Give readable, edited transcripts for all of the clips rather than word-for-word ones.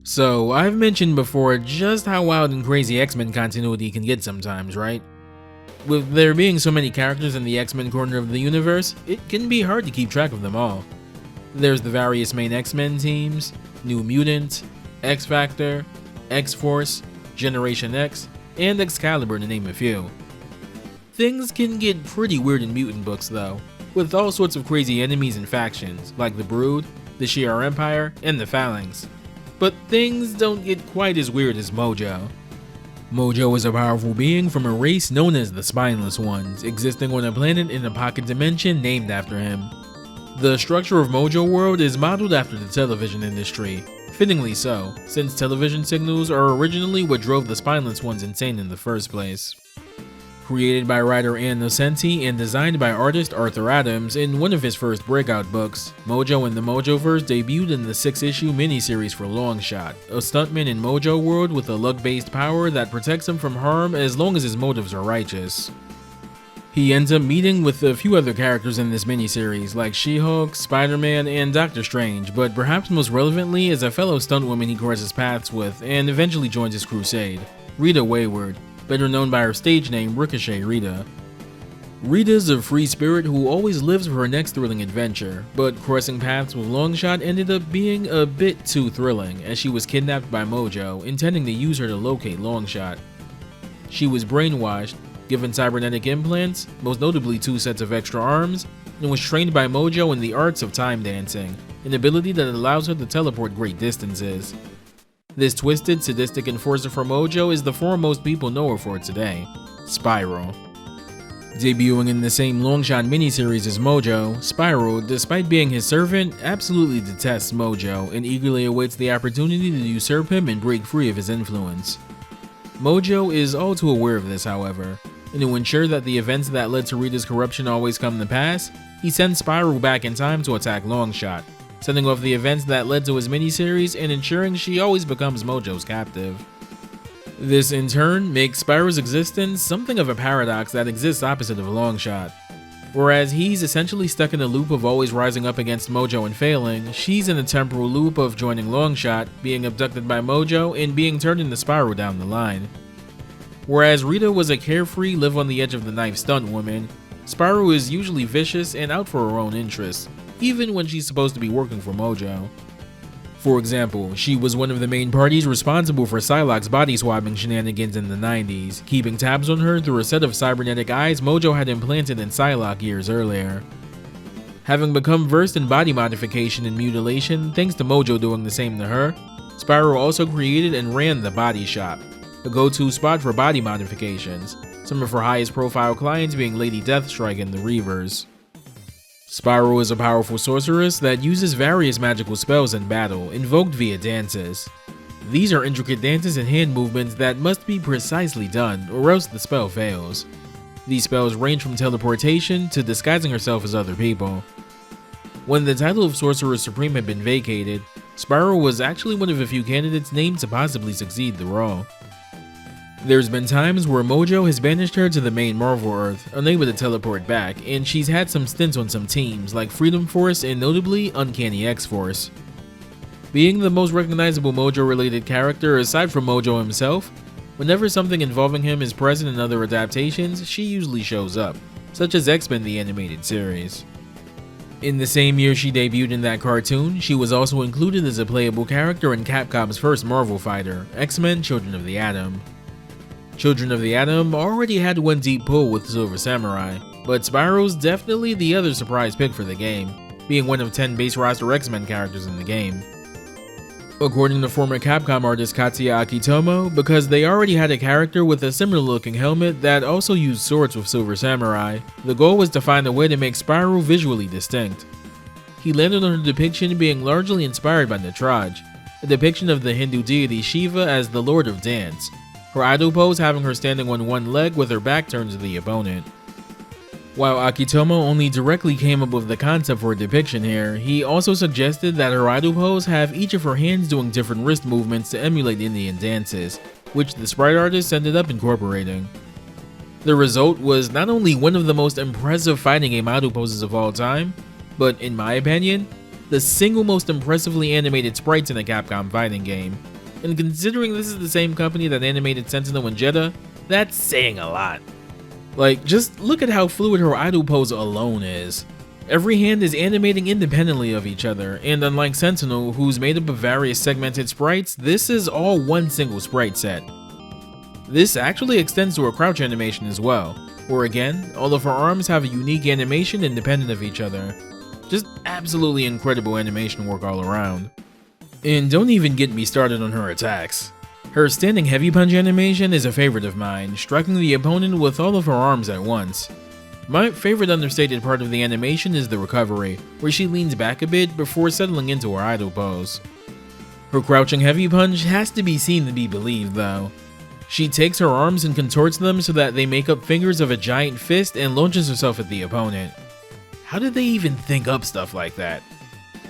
So, I've mentioned before just how wild and crazy X-Men continuity can get sometimes, right? With there being so many characters in the X-Men corner of the universe, it can be hard to keep track of them all. There's the various main X-Men teams, New Mutant, X-Factor, X-Force, Generation X, and Excalibur to name a few. Things can get pretty weird in mutant books though, with all sorts of crazy enemies and factions, like the Brood, the Shi'ar Empire, and the Phalanx. But things don't get quite as weird as Mojo. Mojo is a powerful being from a race known as the Spineless Ones, existing on a planet in a pocket dimension named after him. The structure of Mojo World is modeled after the television industry, fittingly so, since television signals are originally what drove the Spineless Ones insane in the first place. Created by writer Ann Nocenti and designed by artist Arthur Adams in one of his first breakout books, Mojo and the Mojoverse debuted in the 6-issue miniseries for Longshot, a stuntman in Mojo World with a luck-based power that protects him from harm as long as his motives are righteous. He ends up meeting with a few other characters in this miniseries, like She-Hulk, Spider-Man, and Doctor Strange, but perhaps most relevantly is a fellow stuntwoman he crosses paths with and eventually joins his crusade, Rita Wayward, better known by her stage name Ricochet Rita. Rita's a free spirit who always lives for her next thrilling adventure, but crossing paths with Longshot ended up being a bit too thrilling, as she was kidnapped by Mojo, intending to use her to locate Longshot. She was brainwashed, given cybernetic implants, most notably 2 sets of extra arms, and was trained by Mojo in the arts of time dancing, an ability that allows her to teleport great distances. This twisted, sadistic enforcer for Mojo is the form most people know her for today, Spiral. Debuting in the same Longshot miniseries as Mojo, Spiral, despite being his servant, absolutely detests Mojo and eagerly awaits the opportunity to usurp him and break free of his influence. Mojo is all too aware of this, however, and to ensure that the events that led to Rita's corruption always come to pass, he sends Spiral back in time to attack Longshot, setting off the events that led to his miniseries and ensuring she always becomes Mojo's captive. This in turn makes Spiral's existence something of a paradox that exists opposite of Longshot. Whereas he's essentially stuck in a loop of always rising up against Mojo and failing, she's in a temporal loop of joining Longshot, being abducted by Mojo, and being turned into Spiral down the line. Whereas Rita was a carefree, live on the edge of the knife stunt woman, Spiral is usually vicious and out for her own interests, even when she's supposed to be working for Mojo. For example, she was one of the main parties responsible for Psylocke's body swapping shenanigans in the 90s, keeping tabs on her through a set of cybernetic eyes Mojo had implanted in Psylocke years earlier. Having become versed in body modification and mutilation thanks to Mojo doing the same to her, Spiral also created and ran the Body Shop, a go-to spot for body modifications, some of her highest profile clients being Lady Deathstrike and the Reavers. Spiral is a powerful sorceress that uses various magical spells in battle, invoked via dances. These are intricate dances and hand movements that must be precisely done, or else the spell fails. These spells range from teleportation to disguising herself as other people. When the title of Sorcerer Supreme had been vacated, Spiral was actually one of a few candidates named to possibly succeed the role. There's been times where Mojo has banished her to the main Marvel Earth, unable to teleport back, and she's had some stints on some teams like Freedom Force and notably Uncanny X-Force. Being the most recognizable Mojo-related character aside from Mojo himself, whenever something involving him is present in other adaptations, she usually shows up, such as X-Men the Animated Series. In the same year she debuted in that cartoon, she was also included as a playable character in Capcom's first Marvel fighter, X-Men Children of the Atom. Children of the Atom already had one deep pull with Silver Samurai, but Spiral's definitely the other surprise pick for the game, being one of 10 base roster X-Men characters in the game. According to former Capcom artist Katsuya Akitomo, because they already had a character with a similar looking helmet that also used swords with Silver Samurai, the goal was to find a way to make Spiral visually distinct. He landed on her depiction being largely inspired by Natraj, a depiction of the Hindu deity Shiva as the Lord of Dance, her idol pose having her standing on one leg with her back turned to the opponent. While Akitomo only directly came up with the concept for a depiction here, he also suggested that her idol pose have each of her hands doing different wrist movements to emulate Indian dances, which the sprite artist ended up incorporating. The result was not only one of the most impressive fighting game idol poses of all time, but in my opinion, the single most impressively animated sprites in a Capcom fighting game, and considering this is the same company that animated Sentinel and Jeddah, that's saying a lot. Like, just look at how fluid her idle pose alone is. Every hand is animating independently of each other, and unlike Sentinel, who's made up of various segmented sprites, this is all one single sprite set. This actually extends to her crouch animation as well, where again, all of her arms have a unique animation independent of each other. Just absolutely incredible animation work all around. And don't even get me started on her attacks. Her standing heavy punch animation is a favorite of mine, striking the opponent with all of her arms at once. My favorite understated part of the animation is the recovery, where she leans back a bit before settling into her idle pose. Her crouching heavy punch has to be seen to be believed though. She takes her arms and contorts them so that they make up fingers of a giant fist and launches herself at the opponent. How did they even think up stuff like that?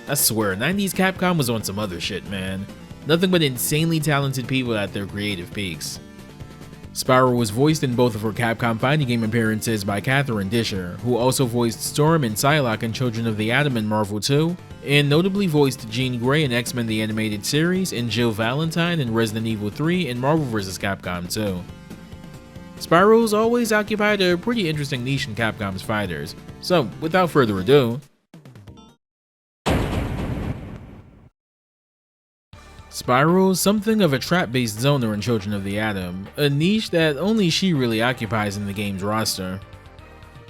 I swear, 90s Capcom was on some other shit, man. Nothing but insanely talented people at their creative peaks. Spyro was voiced in both of her Capcom fighting game appearances by Catherine Disher, who also voiced Storm and Psylocke in Children of the Atom in Marvel 2, and notably voiced Jean Grey in X-Men the Animated Series and Jill Valentine in Resident Evil 3 and Marvel vs. Capcom 2. Spyro's always occupied a pretty interesting niche in Capcom's fighters, so without further ado, Spyro's something of a trap-based zoner in Children of the Atom, a niche that only she really occupies in the game's roster.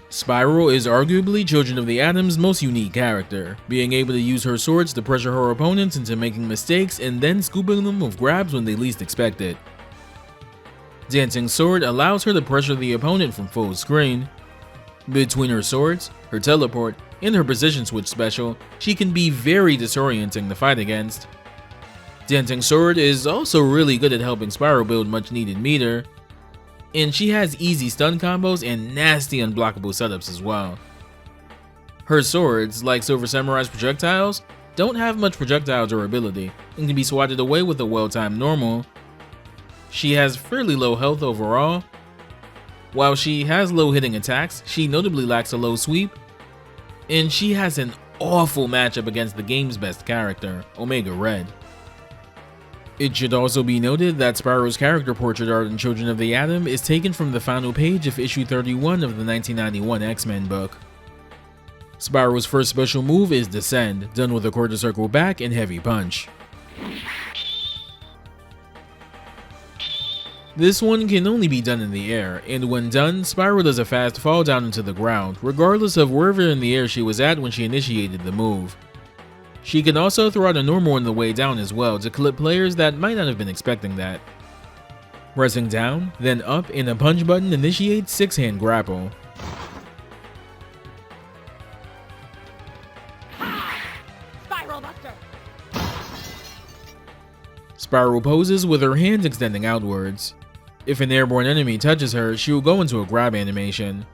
Spyro is arguably Children of the Atom's most unique character, being able to use her swords to pressure her opponents into making mistakes and then scooping them with grabs when they least expect it. Dancing Sword allows her to pressure the opponent from full screen. Between her swords, her teleport, and her position switch special, she can be very disorienting to fight against. Dancing Sword is also really good at helping Spyro build much needed meter, and she has easy stun combos and nasty unblockable setups as well. Her swords, like Silver Samurai's projectiles, don't have much projectile durability and can be swatted away with a well-timed normal. She has fairly low health overall. While she has low hitting attacks, she notably lacks a low sweep, and she has an awful matchup against the game's best character, Omega Red. It should also be noted that Spyro's character portrait art in Children of the Atom is taken from the final page of issue 31 of the 1991 X-Men book. Spyro's first special move is Descend, done with a quarter circle back and heavy punch. This one can only be done in the air, and when done, Spyro does a fast fall down into the ground, regardless of wherever in the air she was at when she initiated the move. She can also throw out a normal on the way down as well to clip players that might not have been expecting that. Pressing down, then up, and a punch button initiates 6-hand grapple. Spyro poses with her hands extending outwards. If an airborne enemy touches her, she will go into a grab animation.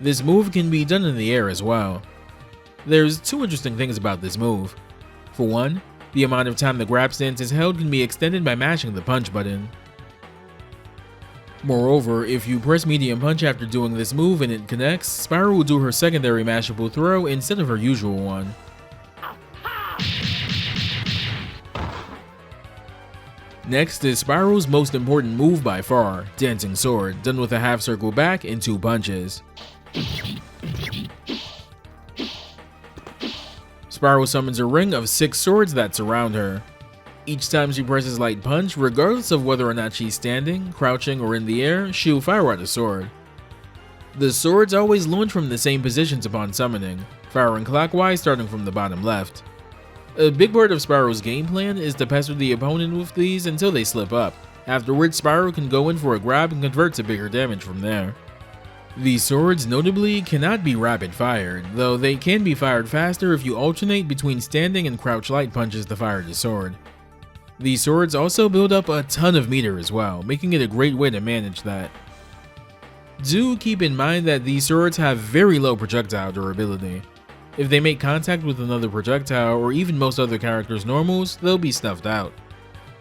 This move can be done in the air as well. There's two interesting things about this move. For one, the amount of time the grab stance is held can be extended by mashing the punch button. Moreover, if you press medium punch after doing this move and it connects, Spyro will do her secondary mashable throw instead of her usual one. Next is Spyro's most important move by far, Dancing Sword, done with a half circle back and 2 punches. Spyro summons a ring of 6 swords that surround her. Each time she presses light punch, regardless of whether or not she's standing, crouching, or in the air, she'll fire out a sword. The swords always launch from the same positions upon summoning, firing clockwise starting from the bottom left. A big part of Spyro's game plan is to pester the opponent with these until they slip up. Afterwards, Spyro can go in for a grab and convert to bigger damage from there. These swords notably cannot be rapid fired, though they can be fired faster if you alternate between standing and crouch light punches to fire the sword. These swords also build up a ton of meter as well, making it a great way to manage that. Do keep in mind that these swords have very low projectile durability. If they make contact with another projectile or even most other characters' normals, they'll be snuffed out.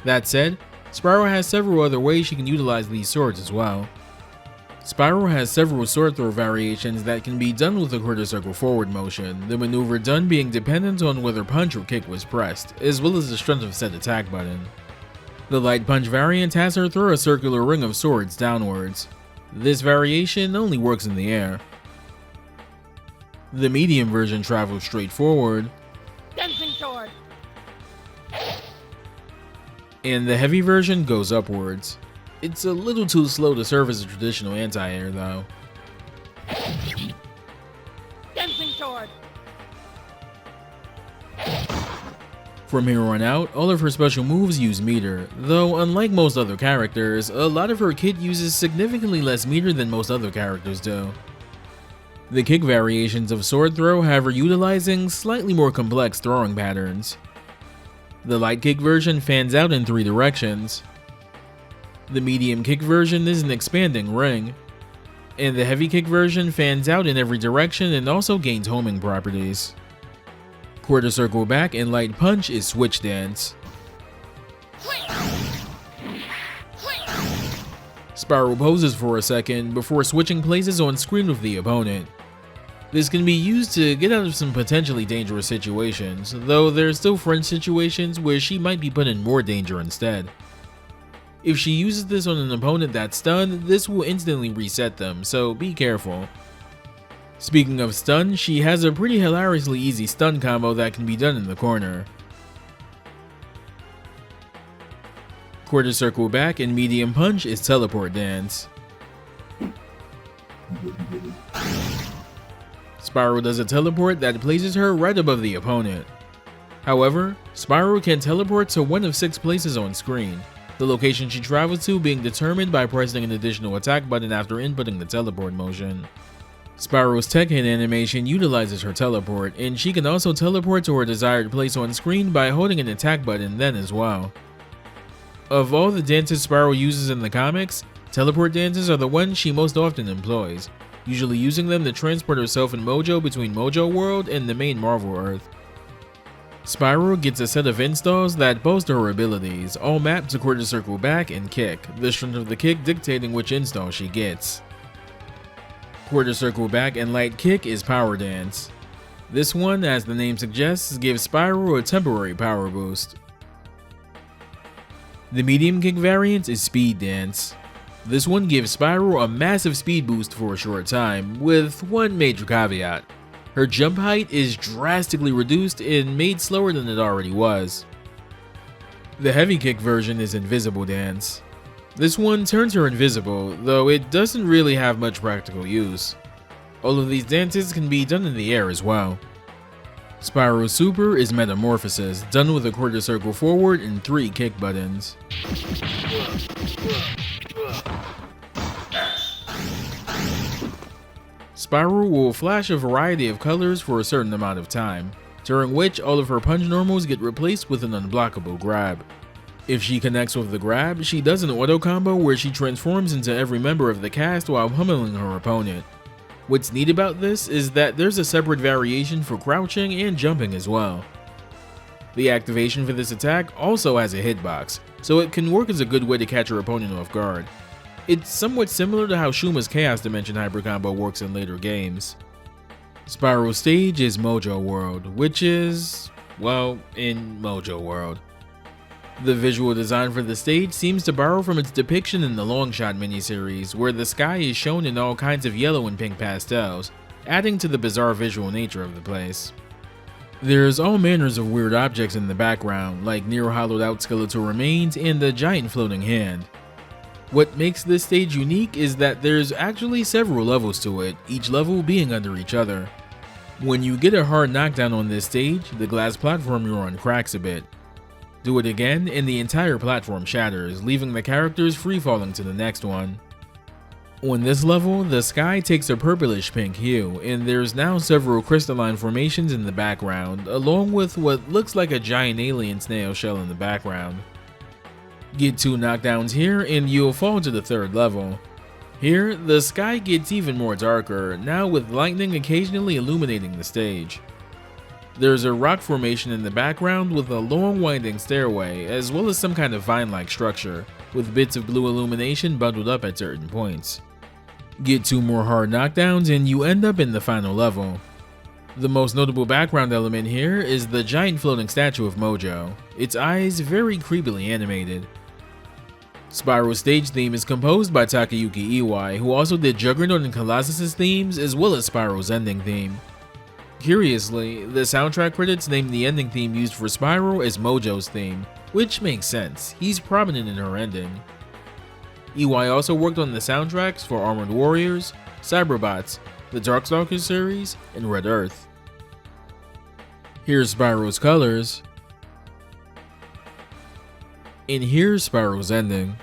That said, Spyro has several other ways she can utilize these swords as well. Spyro has several sword throw variations that can be done with a quarter circle forward motion, the maneuver done being dependent on whether punch or kick was pressed, as well as the strength of said attack button. The light punch variant has her throw a circular ring of swords downwards. This variation only works in the air. The medium version travels straight forward, Dancing sword. and the heavy version goes upwards. It's a little too slow to serve as a traditional anti-air though. Dancing sword. From here on out, all of her special moves use meter, though unlike most other characters, a lot of her kit uses significantly less meter than most other characters do. The kick variations of sword throw have her utilizing slightly more complex throwing patterns. The light kick version fans out in 3 directions. The medium kick version is an expanding ring, and the heavy kick version fans out in every direction and also gains homing properties. Quarter circle back and light punch is switch dance. Spiral poses for a second before switching places on screen with the opponent. This can be used to get out of some potentially dangerous situations, though there are still French situations where she might be put in more danger instead. If she uses this on an opponent that's stunned, this will instantly reset them, so be careful. Speaking of stun, she has a pretty hilariously easy stun combo that can be done in the corner. Quarter circle back and medium punch is teleport dance. Spiral does a teleport that places her right above the opponent. However, Spiral can teleport to one of 6 places on screen, the location she travels to being determined by pressing an additional attack button after inputting the teleport motion. Spiral's tech hit animation utilizes her teleport, and she can also teleport to her desired place on screen by holding an attack button then as well. Of all the dances Spiral uses in the comics, teleport dances are the ones she most often employs, usually using them to transport herself and Mojo between Mojo World and the main Marvel Earth. Spiral gets a set of installs that bolster her abilities, all mapped to quarter circle back and kick, the strength of the kick dictating which install she gets. Quarter circle back and light kick is power dance. This one, as the name suggests, gives Spiral a temporary power boost. The medium kick variant is speed dance. This one gives Spiral a massive speed boost for a short time, with one major caveat. Her jump height is drastically reduced and made slower than it already was. The heavy kick version is invisible dance. This one turns her invisible, though it doesn't really have much practical use. All of these dances can be done in the air as well. Spiral Super is Metamorphosis, done with a quarter circle forward and 3 kick buttons. Spiral will flash a variety of colors for a certain amount of time, during which all of her punch normals get replaced with an unblockable grab. If she connects with the grab, she does an auto combo where she transforms into every member of the cast while pummeling her opponent. What's neat about this is that there's a separate variation for crouching and jumping as well. The activation for this attack also has a hitbox, so it can work as a good way to catch her opponent off guard. It's somewhat similar to how Shuma's Chaos Dimension Hyper Combo works in later games. Spiral's stage is Mojo World, which is, well, in Mojo World. The visual design for the stage seems to borrow from its depiction in the Longshot miniseries, where the sky is shown in all kinds of yellow and pink pastels, adding to the bizarre visual nature of the place. There's all manners of weird objects in the background, like near hollowed out skeletal remains and a giant floating hand. What makes this stage unique is that there's actually several levels to it, each level being under each other. When you get a hard knockdown on this stage, the glass platform you're on cracks a bit. Do it again and the entire platform shatters, leaving the characters free falling to the next one. On this level, the sky takes a purplish pink hue, and there's now several crystalline formations in the background, along with what looks like a giant alien snail shell in the background. Get 2 knockdowns here and you'll fall to the 3rd level. Here, the sky gets even more darker, now with lightning occasionally illuminating the stage. There's a rock formation in the background with a long winding stairway, as well as some kind of vine-like structure, with bits of blue illumination bundled up at certain points. Get 2 more hard knockdowns and you end up in the final level. The most notable background element here is the giant floating statue of Mojo, its eyes very creepily animated. Spyro's stage theme is composed by Takayuki Iwai, who also did Juggernaut and Colossus's themes, as well as Spyro's ending theme. Curiously, the soundtrack critics named the ending theme used for Spyro as Mojo's theme, which makes sense, he's prominent in her ending. Iwai also worked on the soundtracks for Armored Warriors, Cyberbots, the Darkstalkers series, and Red Earth. Here's Spyro's colors, and here's Spyro's ending.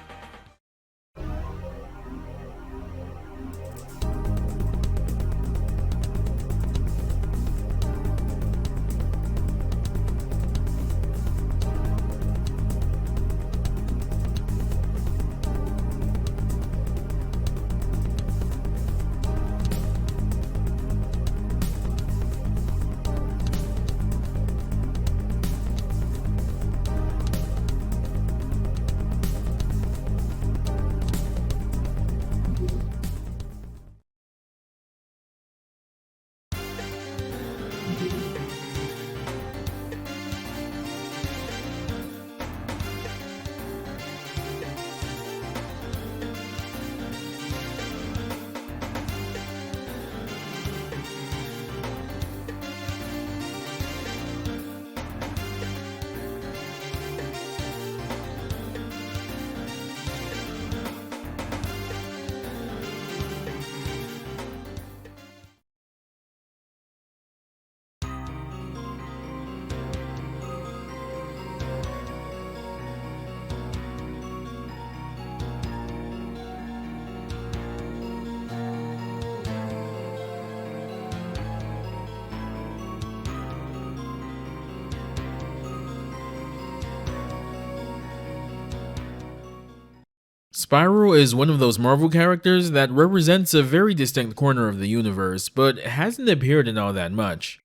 Spyro is one of those Marvel characters that represents a very distinct corner of the universe, but hasn't appeared in all that much.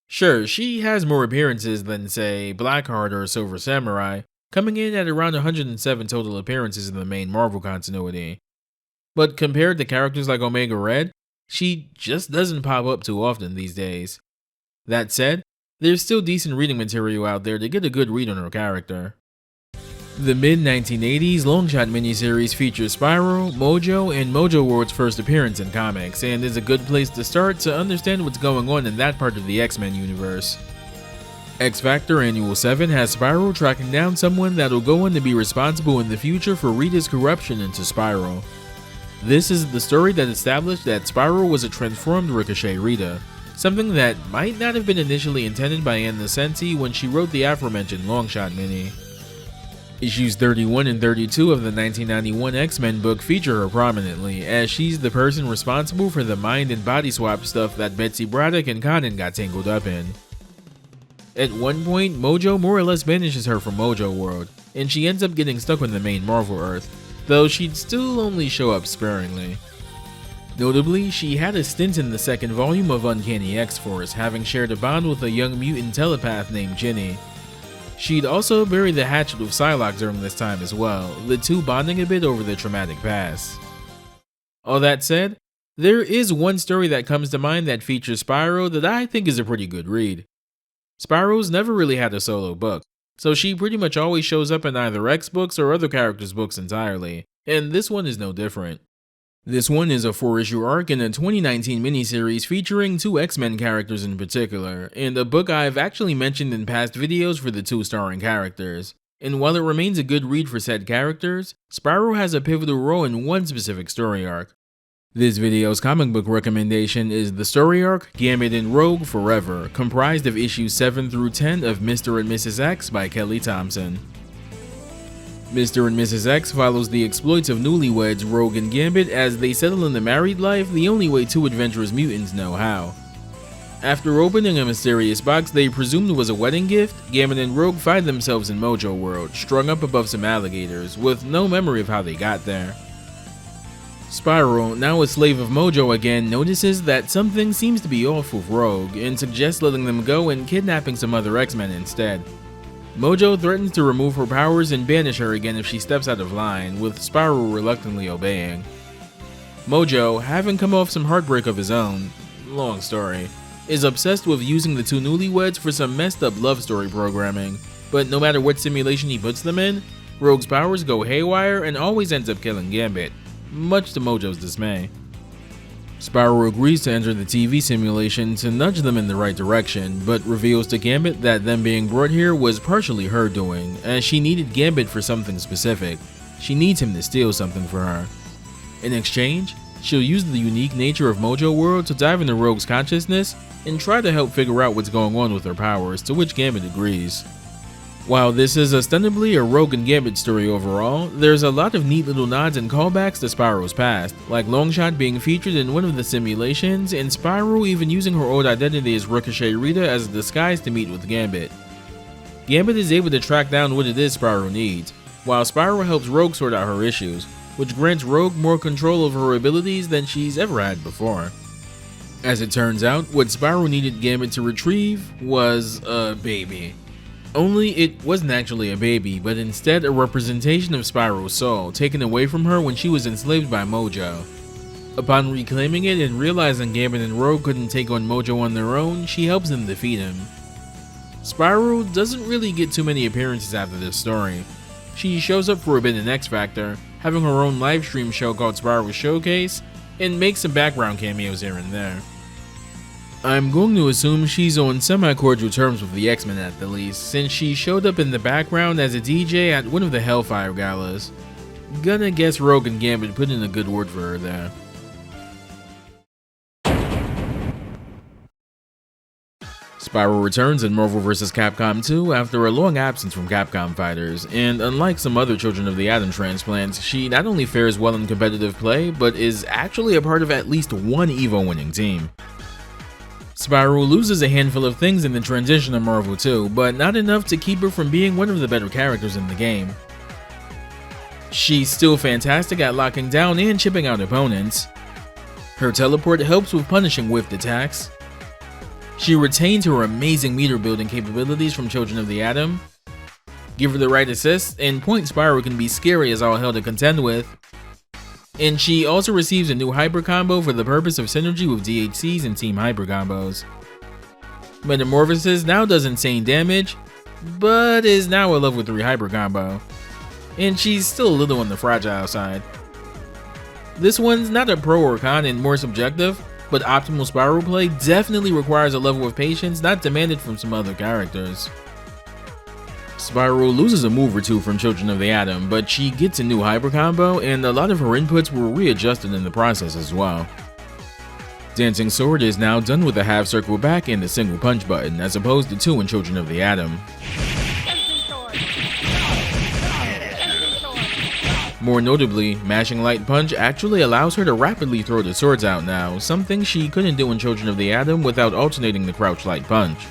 Sure, she has more appearances than, say, Blackheart or Silver Samurai, coming in at around 107 total appearances in the main Marvel continuity. But compared to characters like Omega Red, she just doesn't pop up too often these days. That said, there's still decent reading material out there to get a good read on her character. The mid-1980s Longshot miniseries features Spyro, Mojo, and Mojo World's first appearance in comics, and is a good place to start to understand what's going on in that part of the X-Men universe. X-Factor Annual 7 has Spyro tracking down someone that'll go on to be responsible in the future for Rita's corruption into Spyro. This is the story that established that Spyro was a transformed Ricochet Rita, something that might not have been initially intended by Ann Nocenti when she wrote the aforementioned Longshot mini. Issues 31 and 32 of the 1991 X-Men book feature her prominently, as she's the person responsible for the mind and body swap stuff that Betsy Braddock and Conan got tangled up in. At one point, Mojo more or less banishes her from Mojo World, and she ends up getting stuck on the main Marvel Earth, though she'd still only show up sparingly. Notably, she had a stint in the second volume of Uncanny X-Force, having shared a bond with a young mutant telepath named Ginny. She'd also buried the hatchet with Psylocke during this time as well, the two bonding a bit over their traumatic past. All that said, there is one story that comes to mind that features Spyro that I think is a pretty good read. Spyro's never really had a solo book, so she pretty much always shows up in either X books or other characters' books entirely, and this one is no different. This one is a 4-issue arc in a 2019 miniseries featuring two X-Men characters in particular, and a book I've actually mentioned in past videos for the two starring characters. And while it remains a good read for said characters, Spyro has a pivotal role in one specific story arc. This video's comic book recommendation is the story arc Gambit and Rogue Forever, comprised of issues 7 through 10 of Mr. and Mrs. X by Kelly Thompson. Mr. and Mrs. X follows the exploits of newlyweds Rogue and Gambit as they settle in the married life the only way two adventurous mutants know how. After opening a mysterious box they presumed was a wedding gift, Gambit and Rogue find themselves in Mojo World, strung up above some alligators, with no memory of how they got there. Spyro, now a slave of Mojo again, notices that something seems to be off with Rogue, and suggests letting them go and kidnapping some other X-Men instead. Mojo threatens to remove her powers and banish her again if she steps out of line, with Spyro reluctantly obeying. Mojo, having come off some heartbreak of his own, long story, is obsessed with using the two newlyweds for some messed up love story programming, but no matter what simulation he puts them in, Rogue's powers go haywire and always ends up killing Gambit, much to Mojo's dismay. Spyro agrees to enter the TV simulation to nudge them in the right direction, but reveals to Gambit that them being brought here was partially her doing, as she needed Gambit for something specific. She needs him to steal something for her. In exchange, she'll use the unique nature of Mojo World to dive into Rogue's consciousness and try to help figure out what's going on with her powers, to which Gambit agrees. While this is ostensibly a Rogue and Gambit story overall, there's a lot of neat little nods and callbacks to Spyro's past, like Longshot being featured in one of the simulations, and Spyro even using her old identity as Ricochet Rita as a disguise to meet with Gambit. Gambit is able to track down what it is Spyro needs, while Spyro helps Rogue sort out her issues, which grants Rogue more control over her abilities than she's ever had before. As it turns out, what Spyro needed Gambit to retrieve was a baby. Only it wasn't actually a baby, but instead a representation of Spyro's soul, taken away from her when she was enslaved by Mojo. Upon reclaiming it and realizing Gambit and Rogue couldn't take on Mojo on their own, she helps them defeat him. Spyro doesn't really get too many appearances after this story. She shows up for a bit in X Factor, having her own livestream show called Spyro's Showcase, and makes some background cameos here and there. I'm going to assume she's on semi-cordial terms with the X-Men at the least, since she showed up in the background as a DJ at one of the Hellfire galas. Gonna guess Rogue and Gambit put in a good word for her there. Spyro returns in Marvel vs. Capcom 2 after a long absence from Capcom fighters, and unlike some other Children of the Atom transplants, she not only fares well in competitive play, but is actually a part of at least one EVO winning team. Spyro loses a handful of things in the transition to Marvel 2, but not enough to keep her from being one of the better characters in the game. She's still fantastic at locking down and chipping out opponents. Her teleport helps with punishing whiffed attacks. She retains her amazing meter building capabilities from Children of the Atom. Give her the right assist, and Point Spyro can be scary as all hell to contend with. And she also receives a new Hyper Combo for the purpose of synergy with DHCs and Team Hyper Combos. Metamorphosis now does insane damage, but is now a level 3 Hyper Combo. And she's still a little on the fragile side. This one's not a pro or con and more subjective, but optimal Spyro play definitely requires a level of patience not demanded from some other characters. Spyro loses a move or two from Children of the Atom, but she gets a new Hyper Combo, and a lot of her inputs were readjusted in the process as well. Dancing Sword is now done with a half circle back and a single punch button, as opposed to two in Children of the Atom. More notably, mashing Light Punch actually allows her to rapidly throw the swords out now, something she couldn't do in Children of the Atom without alternating the Crouch Light Punch.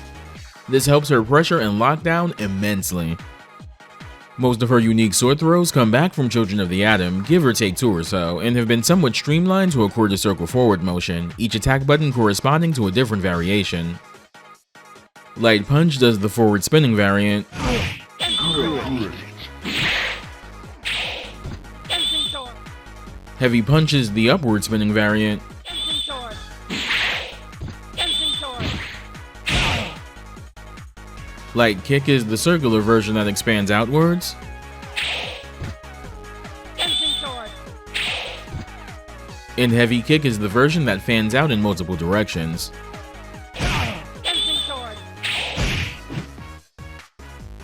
This helps her pressure and lockdown immensely. Most of her unique sword throws come back from Children of the Atom, give or take 2 or so, and have been somewhat streamlined to a quarter circle forward motion, each attack button corresponding to a different variation. Light Punch does the forward spinning variant, Heavy Punch is the upward spinning variant, Light Kick is the circular version that expands outwards, and Heavy Kick is the version that fans out in multiple directions.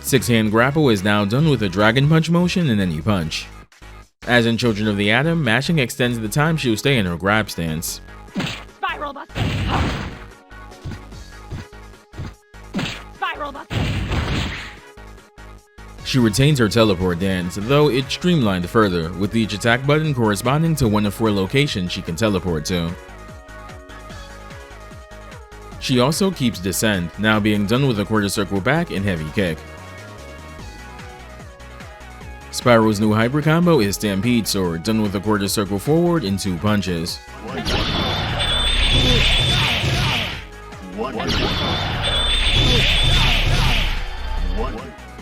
Six-hand grapple is now done with a Dragon Punch motion in any punch. As in Children of the Atom, mashing extends the time she'll stay in her grab stance. Spiral Buster! Spiral Buster! She retains her teleport dance, though it's streamlined further, with each attack button corresponding to one of 4 locations she can teleport to. She also keeps Descend, now being done with a quarter circle back and Heavy Kick. Spyro's new Hyper Combo is Stampede Sword, done with a quarter circle forward and 2 punches.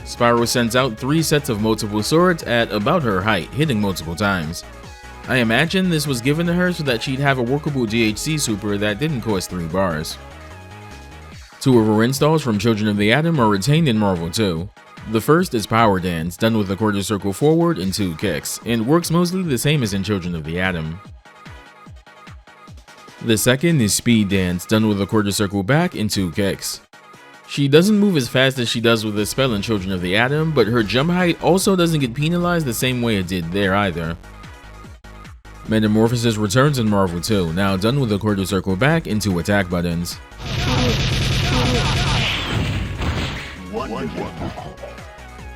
Spyro sends out 3 sets of multiple swords at about her height, hitting multiple times. I imagine this was given to her so that she'd have a workable DHC super that didn't cost 3 bars. 2 of her installs from Children of the Atom are retained in Marvel 2. The first is Power Dance, done with a quarter circle forward and 2 kicks, and works mostly the same as in Children of the Atom. The second is Speed Dance, done with a quarter circle back and 2 kicks. She doesn't move as fast as she does with this spell in Children of the Atom, but her jump height also doesn't get penalized the same way it did there either. Metamorphosis returns in Marvel 2, now done with a quarter circle back and 2 attack buttons.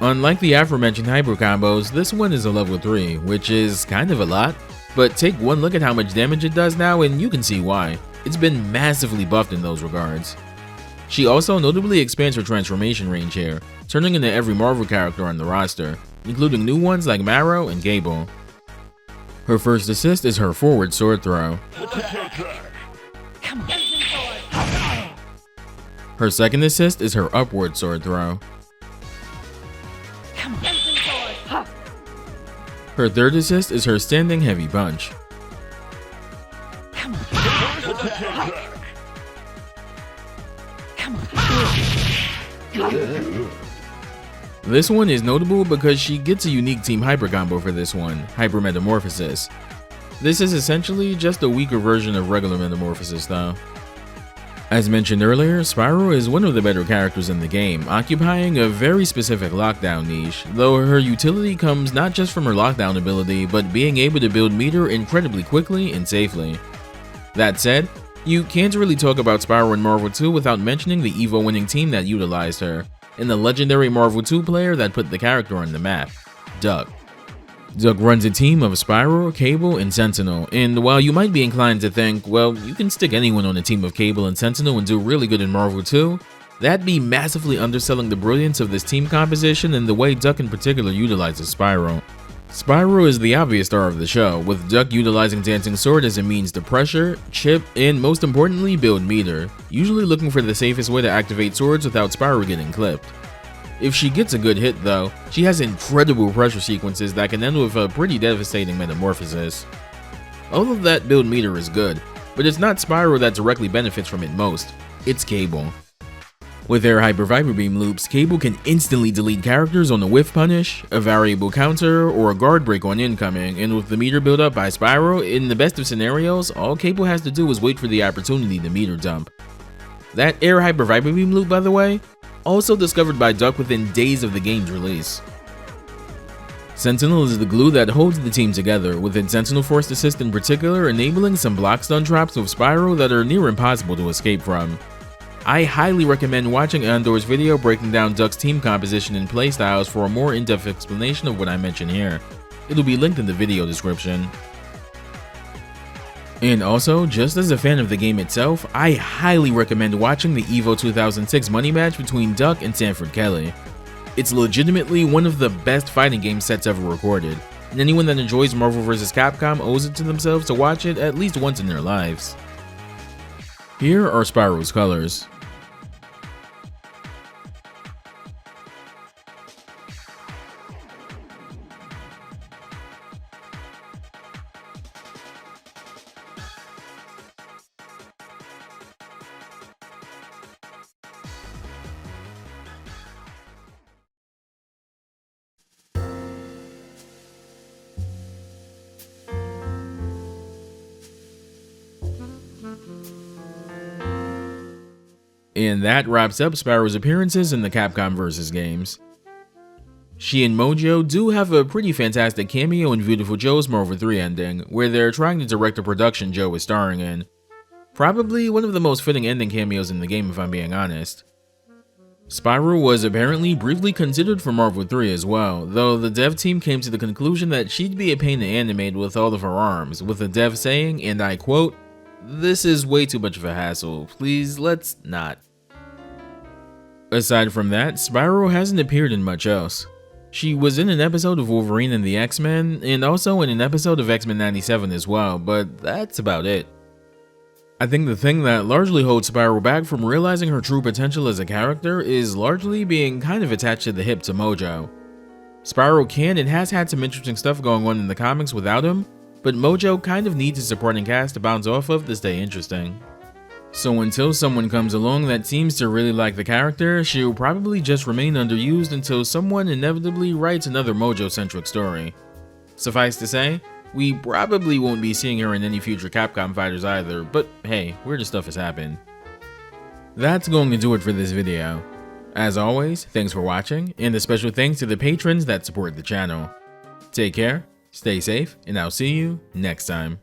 Unlike the aforementioned hyper combos, this one is a level 3, which is kind of a lot, but take one look at how much damage it does now and you can see why. It's been massively buffed in those regards. She also notably expands her transformation range here, turning into every Marvel character on the roster, including new ones like Marrow and Cable. Her first assist is her forward sword throw. Her second assist is her upward sword throw. Her third assist is her standing heavy punch. This one is notable because she gets a unique team hyper combo for this one, Hyper Metamorphosis. This is essentially just a weaker version of regular Metamorphosis though. As mentioned earlier, Spyro is one of the better characters in the game, occupying a very specific lockdown niche, though her utility comes not just from her lockdown ability, but being able to build meter incredibly quickly and safely. That said, you can't really talk about Spyro in Marvel 2 without mentioning the EVO winning team that utilized her, and the legendary Marvel 2 player that put the character on the map, Duc. Duc runs a team of Spyro, Cable, and Sentinel, and while you might be inclined to think, well, you can stick anyone on a team of Cable and Sentinel and do really good in Marvel 2, that'd be massively underselling the brilliance of this team composition and the way Duc in particular utilizes Spyro. Spyro is the obvious star of the show, with Duc utilizing Dancing Sword as a means to pressure, chip, and most importantly build meter, usually looking for the safest way to activate swords without Spyro getting clipped. If she gets a good hit though, she has incredible pressure sequences that can end with a pretty devastating metamorphosis. All of that build meter is good, but it's not Spyro that directly benefits from it most, it's Cable. With their Hyper Viper Beam loops, Cable can instantly delete characters on a whiff punish, a variable counter, or a guard break on incoming, and with the meter built up by Spyro, in the best of scenarios, all Cable has to do is wait for the opportunity to meter dump. That Air Hyper Viper Beam loop, by the way, also discovered by Duc within days of the game's release. Sentinel is the glue that holds the team together, with its Sentinel Force Assist in particular enabling some block stun traps with Spyro that are near impossible to escape from. I highly recommend watching Andor's video breaking down Duc's team composition and playstyles for a more in-depth explanation of what I mentioned here. It'll be linked in the video description. And also, just as a fan of the game itself, I highly recommend watching the EVO 2006 money match between Duc and Sanford Kelly. It's legitimately one of the best fighting game sets ever recorded, and anyone that enjoys Marvel vs. Capcom owes it to themselves to watch it at least once in their lives. Here are Spyro's colors. And that wraps up Spyro's appearances in the Capcom vs. games. She and Mojo do have a pretty fantastic cameo in Beautiful Joe's Marvel 3 ending, where they're trying to direct a production Joe is starring in. Probably one of the most fitting ending cameos in the game if I'm being honest. Spyro was apparently briefly considered for Marvel 3 as well, though the dev team came to the conclusion that she'd be a pain to animate with all of her arms, with the dev saying, and I quote, "This is way too much of a hassle, please let's not." Aside from that, Spyro hasn't appeared in much else. She was in an episode of Wolverine and the X-Men, and also in an episode of X-Men 97 as well, but that's about it. I think the thing that largely holds Spyro back from realizing her true potential as a character is largely being kind of attached to the hip to Mojo. Spyro can and has had some interesting stuff going on in the comics without him, but Mojo kind of needs a supporting cast to bounce off of to stay interesting. So until someone comes along that seems to really like the character, she'll probably just remain underused until someone inevitably writes another Mojo-centric story. Suffice to say, we probably won't be seeing her in any future Capcom fighters either, but hey, weirder stuff has happened. That's going to do it for this video. As always, thanks for watching, and a special thanks to the patrons that support the channel. Take care, stay safe, and I'll see you next time.